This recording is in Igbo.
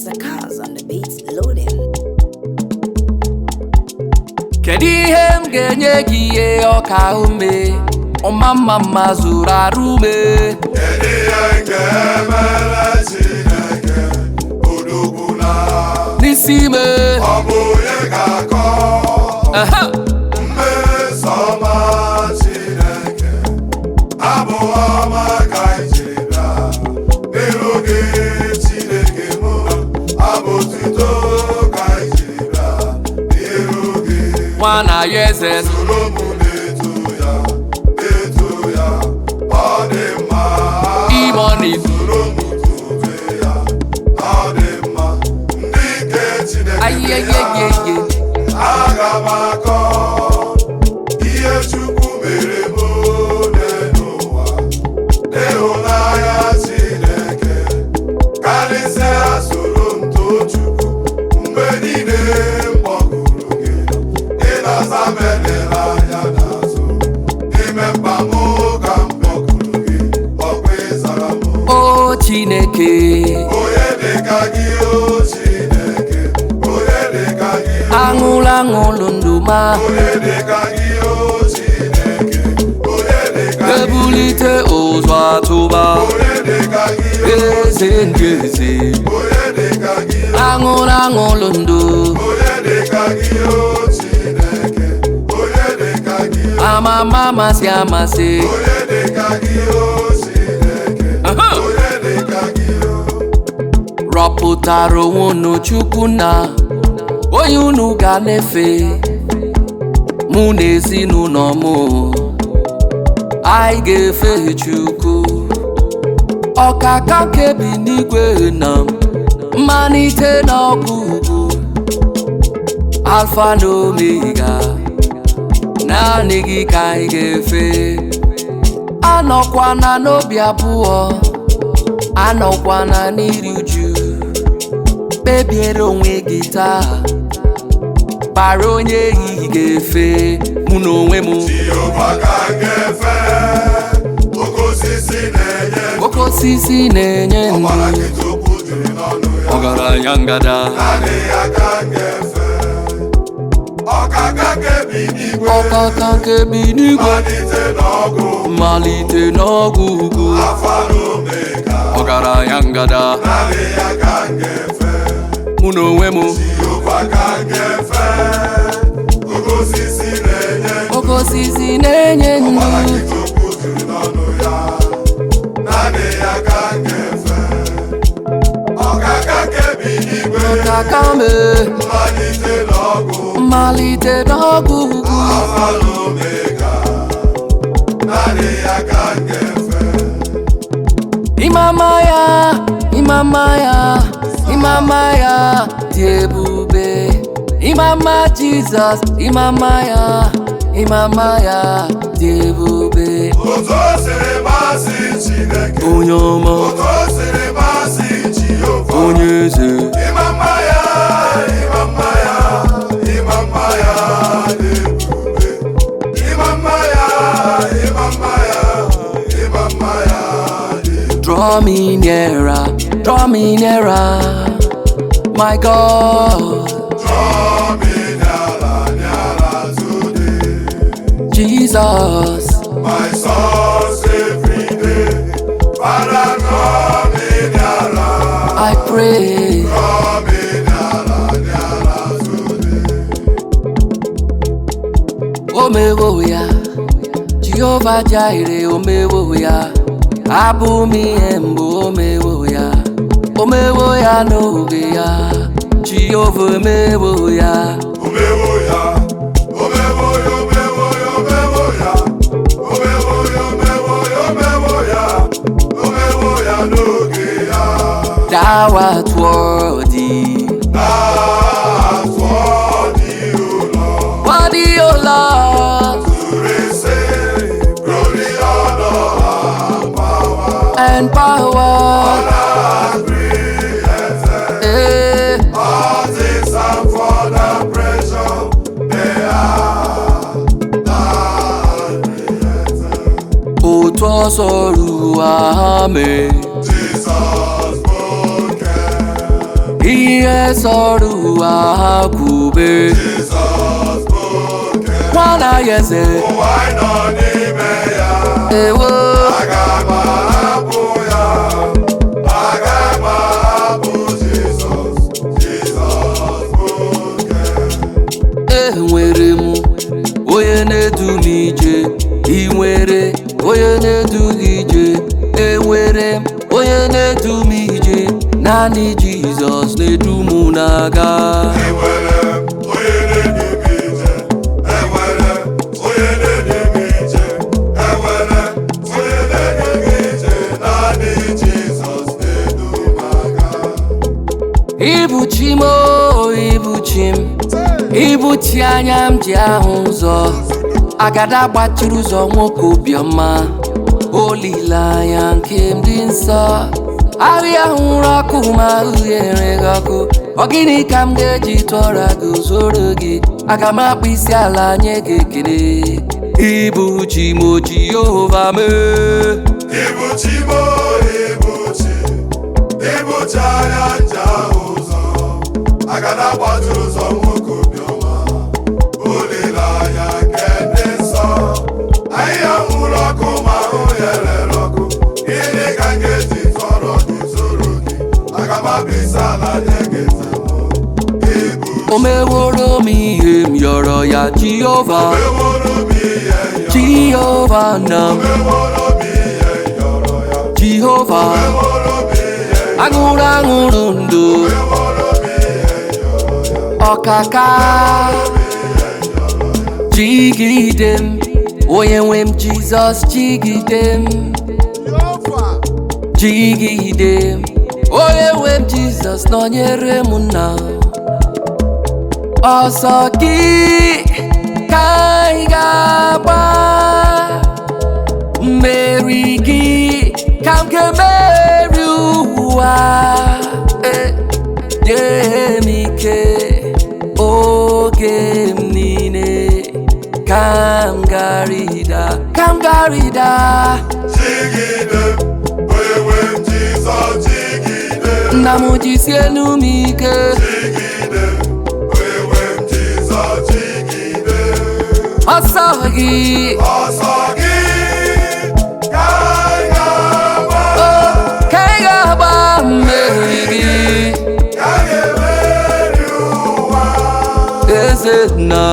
It's a cause on the beats loading. Kedu ihe m ga-enye gị ihe ọka ume ọma mma zuru arụ ume? Kedu ihe m ga-emere Chineke odogbuna n'isi ime? Ọ bụ onye ga-akọ mmeso ọma Chineke, abụ ọma ka iji bịa n'iru gị Chineke m, abụ otuto ka iji bịa n'iru gị. Nwana ya eze Soro m na-eto ya, na-eto ya, ọ dị mma. imoni Soro m tobe ya, ọ dị mma. Ndị nke Chineke ayeyeyeye aga m akọ ihe Chukwu mere m n'ụwa, n'ịhụnanya Chineke karịsịa. Soro m too Chukwu mgbe niile m kpọkuru gị, ị na-aza m elela anya n'azụ. N'ime mkpa m ka m kpọkuru gị, ọkwa ịzara m. o Chineke Onye dịka gị, o Chineke, onye dịka gị, aṅụlụ ndụ ma onye dịka gị, o Chineke, onye dịka gị, ebulite ụzọ atụba onye dịka gị, eze ndị eze onye dịka gị, aṅụlụ ndụ onye dịka gị, o Chineke, onye dịka gị, amama amasị amasị onye dịka gị, o Chineke, onye dịka gị, o. rọpụtara onwe unu Chukwu na onye unu ga na-efe, mụ na ezinụlọ m anyị ga-efe Chukwu ọkaka kebi n'igwe na mmalite na ọgwụgwụ, alfa na omega naanị gị ka anyị ga-efe. Anọkwana n'obi abụọ, anọkwana n'iri uju, kpebiere onwe gị taa, kpara onye ehihie ga-efe. Mụ na onwe m Jehova ka m ga-efe, oke osisi na-enye ndụ, oke osisi na-enye ọbara ndụ, nkịta okwu juru n'ọnụ ya. ọgaranya ngada Naanị ya ka m ga-efe, ọkaka kebi n'igwe, ọkaka kebi n'igwe malite n'ọgụ, mmalite n'ọgwụgwụ, Alfa na Omega. ọgaranya ngada Naanị ya ka m ga-efe, mụ na onwe m Jehova ka m ga-efe, oke osisi na-enye ndụ, oke osisi na-enye ọbara ndụ, nkịta okwu juru n'ọnụ ya. Naanị ya ka m ga-efe, ọkaka kebi n'igwe, ọkaka me mmalite n'ọgụ, mmalite n'ọgwụgwụ, Alfa na Omega. Naanị ya ka m ga-efe. imama ya imama ya imama ya dị ebube, imama Jizọs, imama ya dị ebube, Otu o siri masị Chineke, onye ọma otu o siri masị Jehova, onye eze ịmama ya, ịmama ya, ịmama ya dị ebube, ịmama ya, ịmama ya, ịmama ya dị ebube. draw me nearer, my God, Draw me nearer today, Jesus, my source every day. Father, draw me nearer, I pray. draw me nearer today. Omewo ya Jehova Jireh, omewo ya abụ m ihe mbụ, omewo ya n'oge ya, Jehova omewo ya Omewo ya, omewo ya, omewo ya, omewo ya, omewo ya, omewo ya, omewo ya, omewo ya n'oge ya. thou art worthy, That's what you know. worthy O Lord, To receive glory, honor, and power, and power, and created. eh, All things are for the pressure they are not created. otu ọsọ ruo ame Jesus spoke. ihe sọrọ ụwa ha kwube Jizọs bụ oke nwana ya eze ụwa anyị nọ n'ime ya. ewo Aga m ahapụ ya, aga m ahapụ Jizọs. Jizọs bụ oke. enwere m onye na-edu m ije ị nwere onye na-edu gị ije enwere m onye na-edu m ije naanị Jizọs na-edu m na-aga Enwere m onye na-edu m ije, enwere m onye na-edu m ije, enwere m onye na-edu m ije, naanị Jizọs na-edu m aga. Ibu chi m o, ibu chi m ibu chi anya m ji ahụ ụzọ agada gbatụrụ ụzọ nwoke obiọma olileanya nke m dị nsọ ahịa hụrụ ọkụ ma ahụ ghere gị ọkụ ọ gịnị ka m ga-eji tụọra gị zoro gị aga m akpụ isi ala nye gị ekele ibu chi m o Jehova mee Ibu chi m o, ibu chi anya nje ahụ ụzọ agada gbatụrụ ụzọ nwoke obiọma olileanya nke ndị nsọ ahịhịa nwụrụ ọkụ ma ahụ ya rere ọkụ gịnị ka m ga-eji tọrọ gị zoro gị aga m abụ isi ala nye gị ibu o meworo m ihe m yọrọ ya Jehova meworo m ihe Jehova na m meworo m ihe yọrọ ya Jehova meworo m ihe aṅụrụ aṅụrụ ndụ meworo m ihe yọrọ ya ọkaka jigide m onye nwe m Jizọs jigide m jigide m onye nwe m Jizọs nọnyere m nna ọsọ gị ka anyị ga-agba mmeri gị ka m ga-emeri ụwa nye m ike oge m niile ka m garida jigide onye nwe m Jizọs jigide nna m jisienu m ike jigide onye nwe m Jizọs jigide ọsọ gị ọsọ gị ka anyị ga-agba ka ị ga-agba mmeri gị ka anyị ga-emeri ụwa eze nna